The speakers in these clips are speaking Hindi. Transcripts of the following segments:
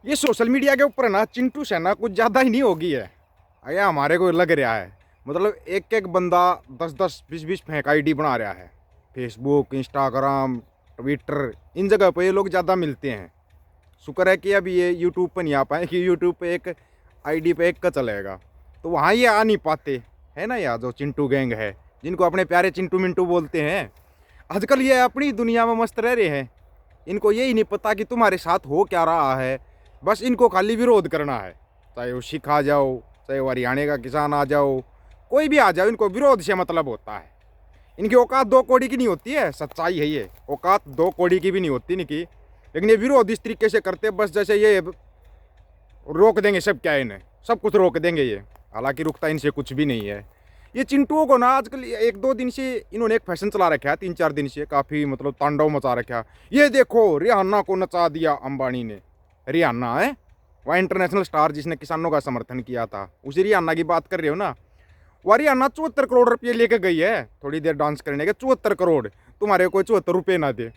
ये सोशल मीडिया के ऊपर ना चिंटू सेना कुछ ज़्यादा ही नहीं होगी है। अया हमारे को लग रहा है, मतलब एक एक बंदा 10-10 20-20 फेंक आईडी बना रहा है। फेसबुक, इंस्टाग्राम, ट्विटर, इन जगह पे ये लोग ज़्यादा मिलते हैं। शुक्र है कि अभी ये यूट्यूब पर नहीं आ पाए, कि यूट्यूब पे एक आईडी पे एक का चलेगा, तो वहाँ ये आ नहीं पाते। है ना यार, जो चिंटू गैंग है, जिनको अपने प्यारे चिंटू मिंटू बोलते हैं, आजकल ये अपनी दुनिया में मस्त रह रहे हैं। इनको यही नहीं पता कि तुम्हारे साथ हो क्या रहा है, बस इनको खाली विरोध करना है। चाहे वो सिख आ जाओ, चाहे वो हरियाणा का किसान आ जाओ, कोई भी आ जाओ, इनको विरोध से मतलब होता है। इनकी औकात 2 कौड़ी की नहीं होती है, सच्चाई है ये। औकात 2 कौड़ी की भी नहीं होती इनकी, लेकिन ये विरोध इस तरीके से करते बस जैसे ये रोक देंगे सब, क्या इन्हें सब कुछ रोक देंगे ये। हालांकि रुकता इनसे कुछ भी नहीं है। ये चिंटुओं को ना आजकल 1-2 दिन से इन्होंने एक फैशन चला रखा है, 3-4 दिन से काफ़ी मतलब तांडव मचा रखा है। ये देखो रिहाना को नचा दिया अंबानी ने। रिहाना है वह इंटरनेशनल स्टार जिसने किसानों का समर्थन किया था, उसी रिहाना की बात कर रहे हो ना। वह रिहाना 74 करोड़ रुपये लेके गई है थोड़ी देर डांस करने के। 74 करोड़, तुम्हारे कोई 74 रुपये ना दे।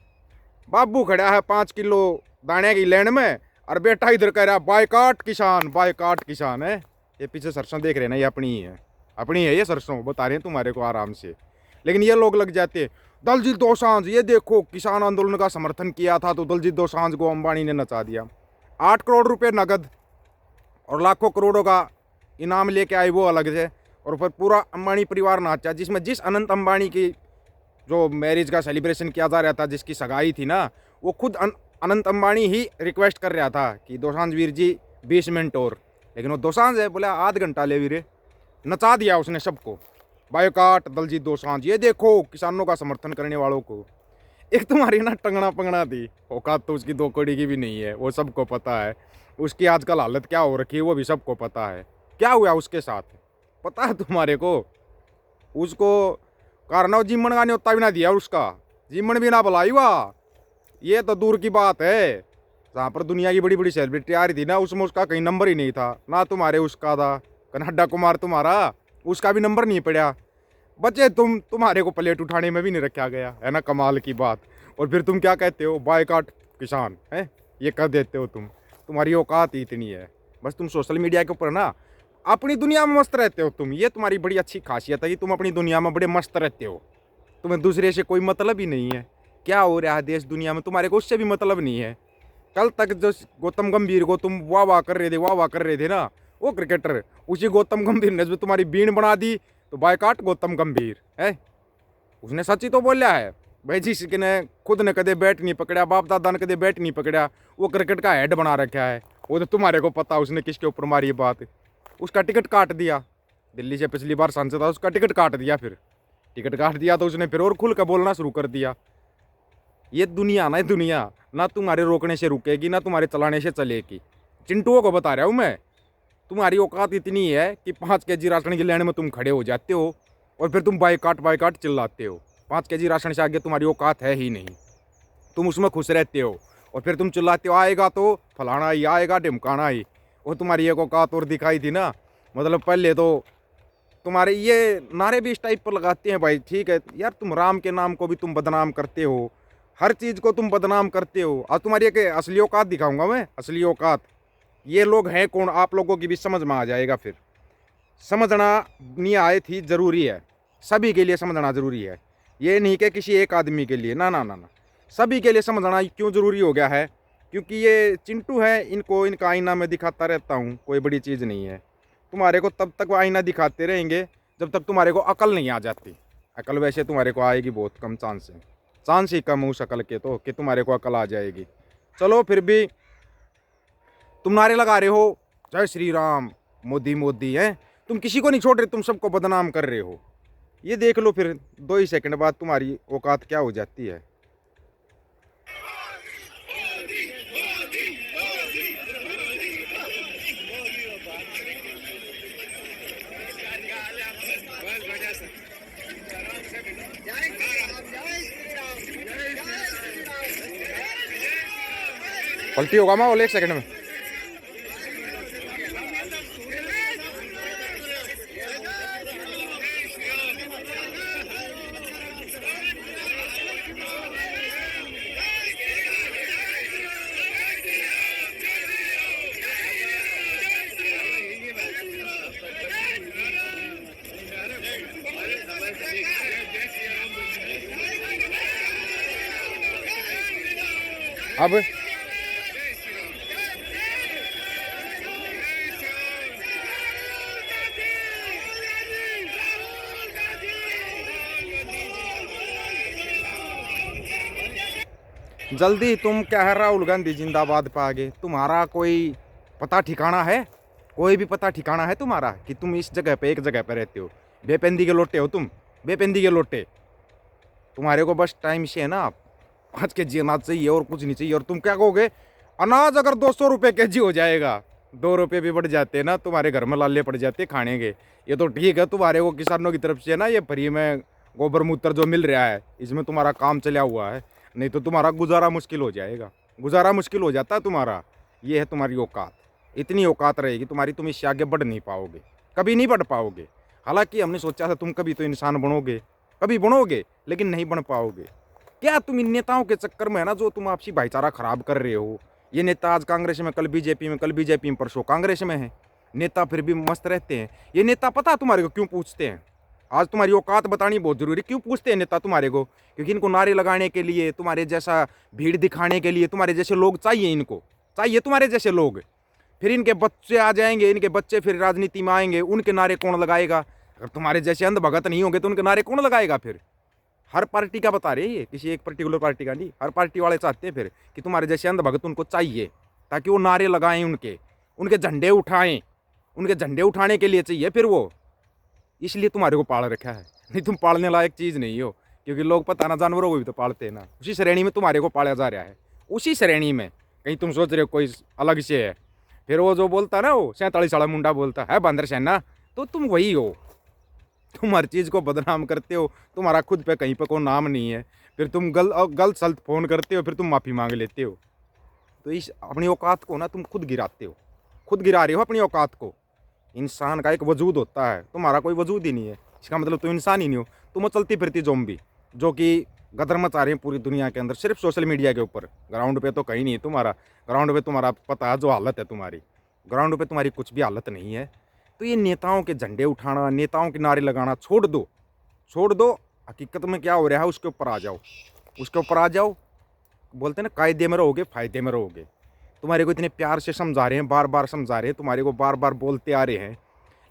बाबू खड़ा है 5 किलो दाने की लैंड में, और बेटा इधर कह रहा है बायकाट किसान, बायकाट किसान है। ये पीछे सरसों देख रहे हैं ना, ये अपनी ही है, अपनी है ये सरसों, बता रहे हैं तुम्हारे को आराम से। लेकिन ये लोग लग जाते, दलजीत दोसांझ ये देखो किसान आंदोलन का समर्थन किया था तो दलजीत दोसांझ को अंबानी ने नचा दिया। 8 करोड़ रुपये नगद और लाखों करोड़ों का इनाम लेके आए वो अलग से, और फिर पूरा अंबानी परिवार नाचा, जिसमें जिस अनंत अंबानी की जो मैरिज का सेलिब्रेशन किया जा रहा था, जिसकी सगाई थी ना, वो खुद अनंत अंबानी ही रिक्वेस्ट कर रहा था कि दोसांझ वीर जी 20 मिनट और। लेकिन वो दोसांझ है, बोला आध घंटा ले वीरे। नचा दिया उसने सबको। बायोकाट दलजीत दोसांझ ये देखो किसानों का समर्थन करने वालों को। एक तुम्हारी ना टंगना पंगना थी, औकात तो उसकी 2 कौड़ी की भी नहीं है, वो सबको पता है। उसकी आजकल हालत क्या हो रखी है वो भी सबको पता है। क्या हुआ उसके साथ पता है तुम्हारे को? उसको कारनाव जिम्मन का न्योता भी ना दिया उसका, जिम्मन भी ना बुलाई हुआ। ये तो दूर की बात है, जहाँ पर दुनिया की बड़ी बड़ी सेलिब्रिटी आ रही थी ना, उसमें उसका कहीं नंबर ही नहीं था ना। तुम्हारे उसका था कन्हड्डा कुमार तुम्हारा, उसका भी नंबर नहीं पड़ा। बच्चे तुम्हारे को प्लेट उठाने में भी नहीं रखा गया है ना, कमाल की बात। और फिर तुम क्या कहते हो, बायकाट किसान है ये कर देते हो तुम। तुम्हारी औकात ही इतनी है, बस तुम सोशल मीडिया के ऊपर ना अपनी दुनिया में मस्त रहते हो तुम। ये तुम्हारी बड़ी अच्छी खासियत है कि तुम अपनी दुनिया में बड़े मस्त रहते हो। तुम्हें दूसरे से कोई मतलब ही नहीं है, क्या हो रहा है देश दुनिया में तुम्हारे को उससे भी मतलब नहीं है। कल तक जो गौतम गंभीर को तुम वाह वाह कर रहे थे, वाह वाह कर रहे थे ना, वो क्रिकेटर, उसी गौतम गंभीर ने जो तुम्हारी बीन बना दी, तो बायकाट गौतम गंभीर है। उसने सच ही तो बोला है भाई, जिसने खुद ने कदे बैट नहीं पकड़ा, बाप दादा ने कदे बैट नहीं पकड़ा, वो क्रिकेट का हेड बना रखा है। वो तो तुम्हारे को पता उसने किसके ऊपर मारी ये बात। उसका टिकट काट दिया, दिल्ली से पिछली बार सांसद था, उसका टिकट काट दिया। फिर टिकट काट दिया तो उसने फिर और खुल कर बोलना शुरू कर दिया। ये दुनिया ना, ये दुनिया ना तुम्हारे रोकने से रुकेगी ना तुम्हारे चलाने से चलेगी। चिंटुओं को बता रहा हूँ मैं, तुम्हारी औकात इतनी है कि 5 kg राशन की लाइन में तुम खड़े हो जाते हो, और फिर तुम बायकाट चिल्लाते हो। 5 kg राशन से आगे तुम्हारी औकात है ही नहीं, तुम उसमें खुश रहते हो। और फिर तुम चिल्लाते हो आएगा तो फलाना ही आएगा, ढिमकाना ही। और तुम्हारी एक औकात और दिखाई थी ना, मतलब पहले तो तुम्हारे ये नारे भी इस टाइप पर लगाते हैं भाई। ठीक है यार, तुम राम के नाम को भी तुम बदनाम करते हो, हर चीज़ को तुम बदनाम करते हो। और तुम्हारी एक असली औकात दिखाऊंगा मैं, असली औकात। ये लोग हैं कौन, आप लोगों की भी समझ में आ जाएगा। फिर समझना नहीं आए थी ज़रूरी है, सभी के लिए समझना ज़रूरी है। ये नहीं कि किसी एक आदमी के लिए, ना ना ना ना, सभी के लिए समझना क्यों ज़रूरी हो गया है। क्योंकि ये चिंटू है, इनको इनका आईना में दिखाता रहता हूँ, कोई बड़ी चीज़ नहीं है। तुम्हारे को तब तक वो आईना दिखाते रहेंगे जब तक तुम्हारे को अकल नहीं आ जाती। अकल वैसे तुम्हारे को आएगी बहुत कम चांस है, चांस ही कम उस अकल के तो कि तुम्हारे को अकल आ जाएगी। चलो फिर भी तुम नारे लगा रहे हो जय श्री राम, मोदी मोदी हैं, तुम किसी को नहीं छोड़ रहे, तुम सबको बदनाम कर रहे हो। ये देख लो फिर 2 ही सेकंड बाद तुम्हारी औकात क्या हो जाती है। पलटी होगा माहौल 1 सेकंड में। अब जल्दी तुम क्या है, राहुल गांधी जिंदाबाद पे आगे तुम्हारा कोई पता ठिकाना है? कोई भी पता ठिकाना है तुम्हारा कि तुम इस जगह पे एक जगह पे रहते हो? बेपेंदी के लोटे हो तुम, बेपेंदी के लोटे। तुम्हारे को बस टाइम से है ना आज के जीना चाहिए और कुछ नहीं चाहिए। और तुम क्या कहोगे, अनाज अगर 200 रुपये के जी हो जाएगा, 2 रुपये भी बढ़ जाते हैं ना, तुम्हारे घर में लाले पड़ जाते खाने के। ये तो ठीक है, तुम्हारे को किसानों की तरफ से ना ये फ्री में गोबर मूत्र जो मिल रहा है, इसमें तुम्हारा काम चला हुआ है। नहीं तो तुम्हारा गुजारा मुश्किल हो जाएगा, गुजारा मुश्किल हो जाता है तुम्हारा। ये है तुम्हारी औकात, इतनी औकात रहेगी तुम्हारी, तुम इससे आगे बढ़ नहीं पाओगे, कभी नहीं बढ़ पाओगे। हालांकि हमने सोचा था तुम कभी तो इंसान बनोगे, कभी बनोगे, लेकिन नहीं बन पाओगे। क्या तुम इन नेताओं के चक्कर में है ना, जो तुम आपसी भाईचारा खराब कर रहे हो। ये नेता आज कांग्रेस में, कल बीजेपी में, कल बीजेपी में, परसों कांग्रेस में है। नेता फिर भी मस्त रहते हैं। ये नेता पता तुम्हारे को क्यों पूछते हैं? आज तुम्हारी औकात बतानी बहुत जरूरी। क्यों पूछते हैं नेता तुम्हारे को? क्योंकि इनको नारे लगाने के लिए, तुम्हारे जैसा भीड़ दिखाने के लिए तुम्हारे जैसे लोग चाहिए, इनको चाहिए तुम्हारे जैसे लोग। फिर इनके बच्चे आ जाएंगे, इनके बच्चे फिर राजनीति में आएंगे, उनके नारे कौन लगाएगा? अगर तुम्हारे जैसे अंधभगत नहीं होंगे तो उनके नारे कौन लगाएगा? फिर हर पार्टी का बता रहे हैं ये, किसी एक पर्टिकुलर पार्टी का नहीं। हर पार्टी वाले चाहते हैं फिर कि तुम्हारे जैसे अंधभगत उनको चाहिए, ताकि वो नारे लगाएं, उनके झंडे उठाएं, उनके झंडे उठाने के लिए चाहिए फिर वो। इसलिए तुम्हारे को पाल रखा है, नहीं तुम पालने लायक चीज़ नहीं हो। क्योंकि लोग पता ना जानवरों को भी तो पालते हैं ना, उसी श्रेणी में तुम्हारे को पाला जा रहा है, उसी श्रेणी में। कहीं तुम सोच रहे हो कोई अलग से है। फिर वो जो बोलता ना, वो 47 वाला मुंडा बोलता है बंदर सेना, तो तुम वही हो। तुम हर चीज़ को बदनाम करते हो, तुम्हारा खुद पे कहीं पे कोई नाम नहीं है। फिर तुम गलत सलत फ़ोन करते हो, फिर तुम माफ़ी मांग लेते हो। तो इस अपनी औकात को ना तुम खुद गिराते हो, खुद गिरा रहे हो अपनी औकात को। इंसान का एक वजूद होता है, तुम्हारा कोई वजूद ही नहीं है, इसका मतलब तुम इंसान ही नहीं हो। तुम चलती फिरती ज़ॉम्बी, जो कि गदर मचा रहे हैं पूरी दुनिया के अंदर, सिर्फ सोशल मीडिया के ऊपर। ग्राउंड पे तो कहीं नहीं है तुम्हारा। ग्राउंड पे तुम्हारा पता है जो हालत है तुम्हारी, ग्राउंड पे तुम्हारी कुछ भी हालत नहीं है। तो ये नेताओं के झंडे उठाना, नेताओं के नारे लगाना छोड़ दो, छोड़ दो। हकीकत में क्या हो रहा है उसके ऊपर आ जाओ, उसके ऊपर आ जाओ। बोलते हैं ना, कायदे में रहोगे फायदे में रहोगे। तुम्हारे को इतने प्यार से समझा रहे हैं, बार बार समझा रहे हैं, तुम्हारे को बार बार बोलते आ रहे हैं,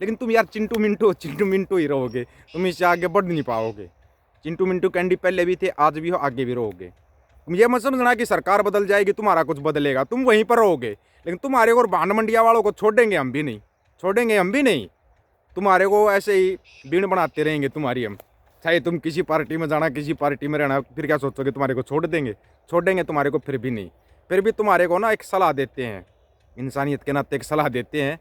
लेकिन तुम यार चिंटू मिंटू ही रहोगे। तुम इससे आगे बढ़ नहीं पाओगे। चिंटू मिंटू कैंडी पहले भी थे, आज भी हो, आगे भी रहोगे। तुम ये मत समझना कि सरकार बदल जाएगी तुम्हारा कुछ बदलेगा, तुम वहीं पर रहोगे। लेकिन तुम्हारे और भांड मंडिया वालों को छोड़ेंगे हम भी नहीं, छोड़ेंगे हम भी नहीं। तुम्हारे को ऐसे ही बीण बनाते रहेंगे तुम्हारी हम। चाहे तुम किसी पार्टी में जाना, किसी पार्टी में रहना, फिर क्या सोचोगे तुम्हारे को छोड़ देंगे? छोड़ेंगे तुम्हारे को फिर भी नहीं। फिर भी तुम्हारे को ना एक सलाह देते हैं, इंसानियत के नाते एक सलाह देते हैं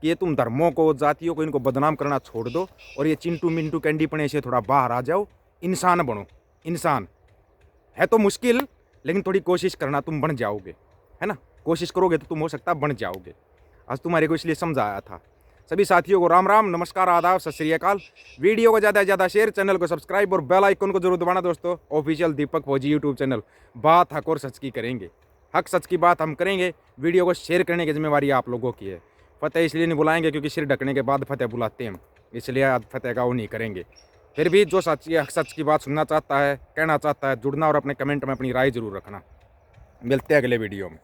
कि ये तुम धर्मों को, जातियों को, इनको बदनाम करना छोड़ दो और ये चिंटू मिंटू कैंडी पने से थोड़ा बाहर आ जाओ, इंसान बनो। इंसान है तो मुश्किल, लेकिन थोड़ी कोशिश करना, तुम बन जाओगे, है ना। कोशिश करोगे तो तुम हो सकता है बन जाओगे। आज तुम्हारे को इसलिए समझाया था। सभी साथियों को राम राम, नमस्कार, आदाब, सत श्री अकाल। वीडियो को ज़्यादा से ज़्यादा शेयर, चैनल को सब्सक्राइब और बेल आइकन को जरूर दबाना दोस्तों। ऑफिशियल दीपक फौजी यूट्यूब चैनल, बात हक और सच की करेंगे, हक सच की बात हम करेंगे। वीडियो को शेयर करने की जिम्मेवारी आप लोगों की है। फतेह इसलिए नहीं बुलाएंगे क्योंकि सिर ढकने के बाद फतेह बुलाते हैं हम, इसलिए आज फतेह का वो नहीं करेंगे। फिर भी जो सच की बात सुनना चाहता है, कहना चाहता है, जुड़ना और अपने कमेंट में अपनी राय जरूर रखना। मिलते हैं अगले वीडियो में।